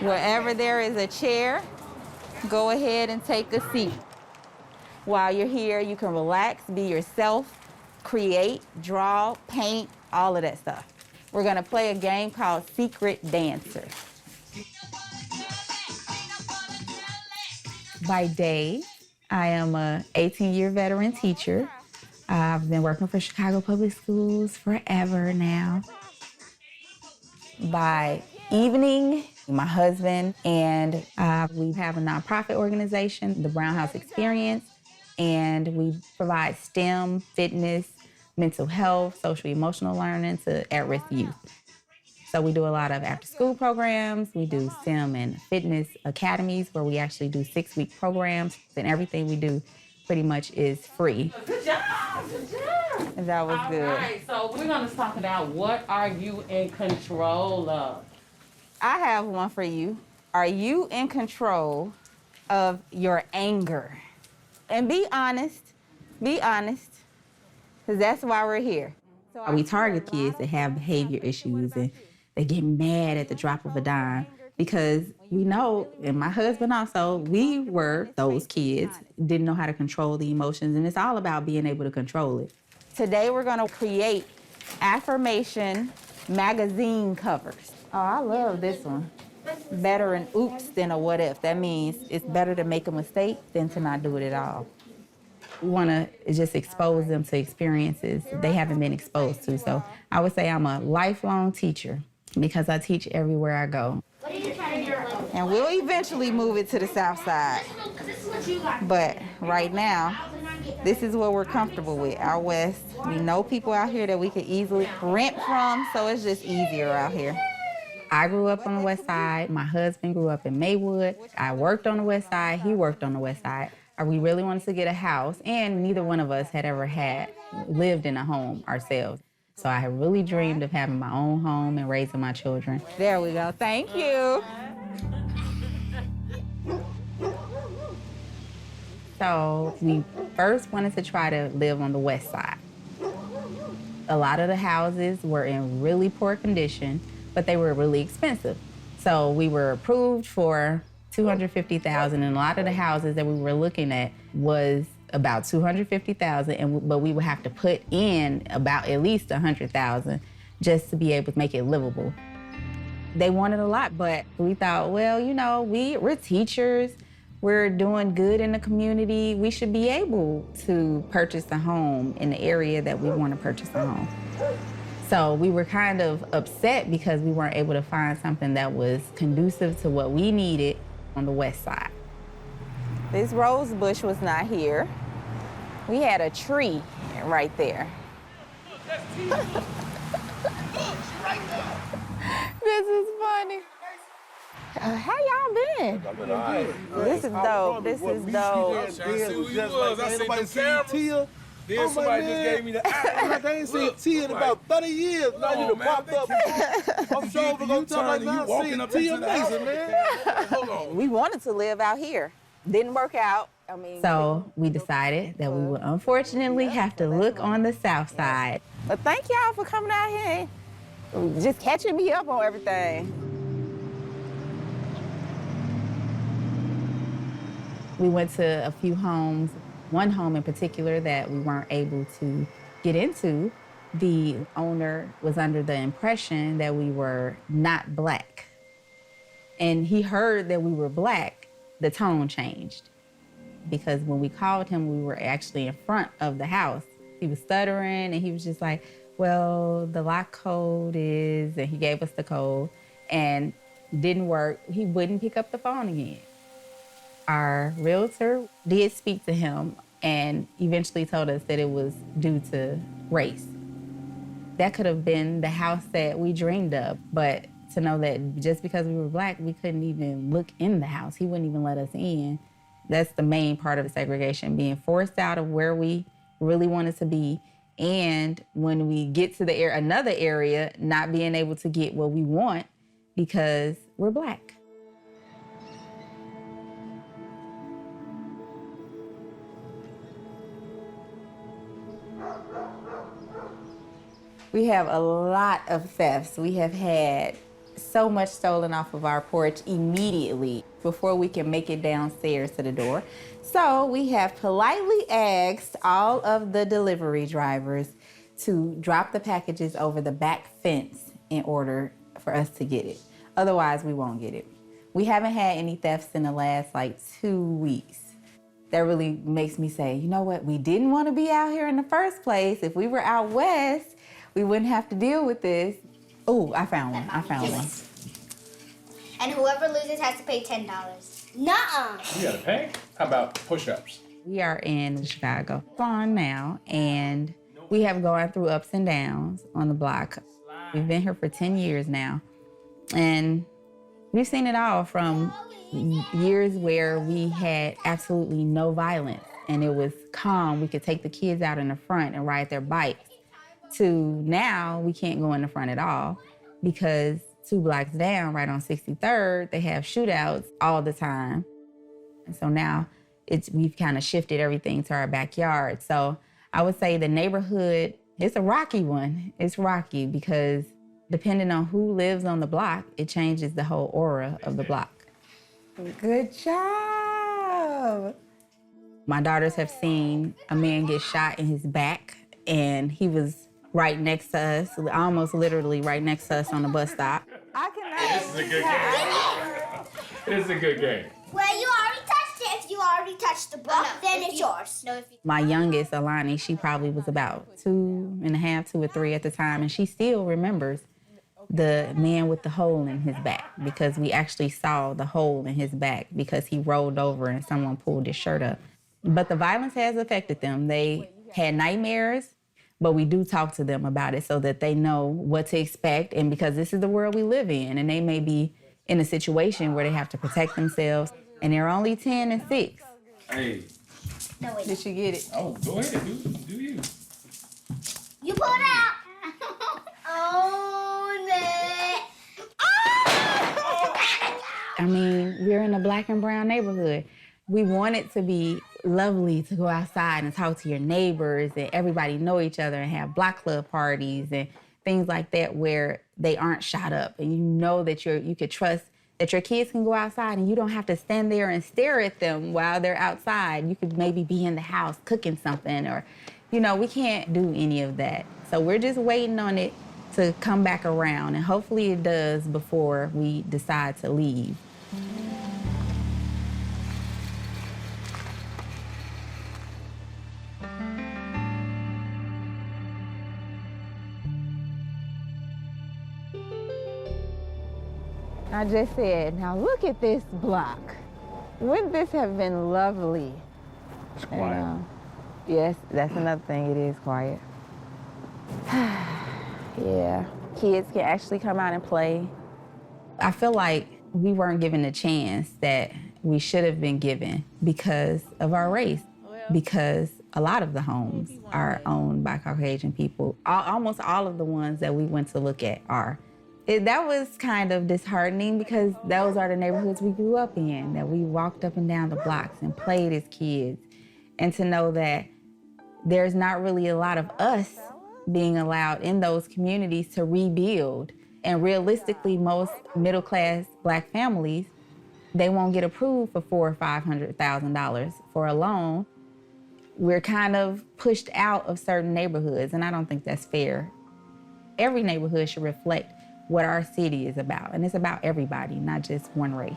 Wherever there is a chair, go ahead and take a seat. While you're here, you can relax, be yourself, create, draw, paint, all of that stuff. We're gonna play a game called Secret Dancer. By day, I am a 18-year veteran teacher. I've been working for Chicago Public Schools forever now. By evening, my husband and we have a nonprofit organization, the Brown House Experience, and we provide STEM, fitness, mental health, social emotional learning to at-risk youth. So we do a lot of after-school programs. We do STEM and fitness academies where we actually do 6-week programs, and everything we do pretty much is free. Good job, good job. That was good. All right, so we're gonna talk about what are you in control of? I have one for you. Are you in control of your anger? And be honest, because that's why we're here. We target kids that have behavior issues and they get mad at the drop of a dime because we know, and my husband also, we were those kids, didn't know how to control the emotions, and it's all about being able to control it. Today we're gonna create affirmation magazine covers. Oh, I love this one. Better an oops than a what if. That means it's better to make a mistake than to not do it at all. We want to just expose them to experiences they haven't been exposed to. So I would say I'm a lifelong teacher because I teach everywhere I go. And we'll eventually move it to the South Side. But right now, this is what we're comfortable with, out West. We know people out here that we could easily rent from, so it's just easier out here. I grew up on the West Side. My husband grew up in Maywood. I worked on the West Side. He worked on the West Side. We really wanted to get a house, and neither one of us had ever lived in a home ourselves. So I had really dreamed of having my own home and raising my children. There we go. Thank you. So we first wanted to try to live on the West Side. A lot of the houses were in really poor condition, but they were really expensive. So we were approved for $250,000, and a lot of the houses that we were looking at was about $250,000, but we would have to put in about at least $100,000 just to be able to make it livable. They wanted a lot, but we thought, well, you know, we're teachers, we're doing good in the community, we should be able to purchase a home in the area that we want to purchase a home. So we were kind of upset because we weren't able to find something that was conducive to what we needed on the West Side. This rose bush was not here. We had a tree right there. This is funny. How y'all been? I've been all right. This is dope. This is dope. I seen Tia. Then somebody just gave me the eye. I ain't seen Tia in about 30 years. Now you done popped up. I'm sure we're going to talk like now. See Tia Mason, man. Hold on. We wanted to live out here. Didn't work out. So we decided that we would unfortunately have to look on the South Side. But thank y'all for coming out here and just catching me up on everything. We went to a few homes. One home in particular that we weren't able to get into, the owner was under the impression that we were not Black. And he heard that we were Black, the tone changed. Because when we called him, we were actually in front of the house. He was stuttering and he was just like, well, the lock code is, and he gave us the code and didn't work. He wouldn't pick up the phone again. Our realtor did speak to him and eventually told us that it was due to race. That could have been the house that we dreamed of, but to know that just because we were Black, we couldn't even look in the house. He wouldn't even let us in. That's the main part of the segregation, being forced out of where we really wanted to be, and when we get to another area, not being able to get what we want because we're Black. We have a lot of thefts. We have had so much stolen off of our porch immediately before we can make it downstairs to the door. So we have politely asked all of the delivery drivers to drop the packages over the back fence in order for us to get it. Otherwise, we won't get it. We haven't had any thefts in the last 2 weeks. That really makes me say, you know what? We didn't want to be out here in the first place. If we were out west, we wouldn't have to deal with this. Oh, I found one. And whoever loses has to pay $10. Nuh-uh. You gotta pay? How about push-ups? We are in Chicago farm now, and we have gone through ups and downs on the block. We've been here for 10 years now, and we've seen it all from years where we had absolutely no violence and it was calm. We could take the kids out in the front and ride their bikes, to now we can't go in the front at all because 2 blocks down, right on 63rd, they have shootouts all the time. And so now we've kind of shifted everything to our backyard. So I would say the neighborhood, it's a rocky one. It's rocky because depending on who lives on the block, it changes the whole aura of the block. Good job. My daughters have seen a man get shot in his back, and he was right next to us, almost literally right next to us on the bus stop. This is a good game. This is a good game. Well, you already touched it. If you already touched the block, then it's yours. My youngest, Alani, she probably was about 2.5, 2 or 3 at the time, and she still remembers the man with the hole in his back because we actually saw the hole in his back because he rolled over and someone pulled his shirt up. But the violence has affected them. They had nightmares, but we do talk to them about it so that they know what to expect. And because this is the world we live in, and they may be in a situation where they have to protect themselves, and they're only 10 and 6. Hey. No, wait. Did she get it? Oh, go ahead. Do you. You pull it out. Own it. I mean, we're in a black and brown neighborhood. We want it to be lovely to go outside and talk to your neighbors and everybody know each other and have block club parties and things like that where they aren't shot up and you know that you could trust that your kids can go outside and you don't have to stand there and stare at them while they're outside. You could maybe be in the house cooking something or, we can't do any of that. So we're just waiting on it to come back around, and hopefully it does before we decide to leave. I just said, now look at this block. Wouldn't this have been lovely? It's quiet. Yes, that's another thing, it is quiet. Yeah, kids can actually come out and play. I feel like we weren't given the chance that we should have been given because of our race, because a lot of the homes are owned by Caucasian people. Almost all of the ones that we went to look at are. That was kind of disheartening because those are the neighborhoods we grew up in, that we walked up and down the blocks and played as kids. And to know that there's not really a lot of us being allowed in those communities to rebuild. And realistically, most middle-class Black families, they won't get approved for $400,000 or $500,000 for a loan. We're kind of pushed out of certain neighborhoods, and I don't think that's fair. Every neighborhood should reflect what our city is about, and it's about everybody, not just one race.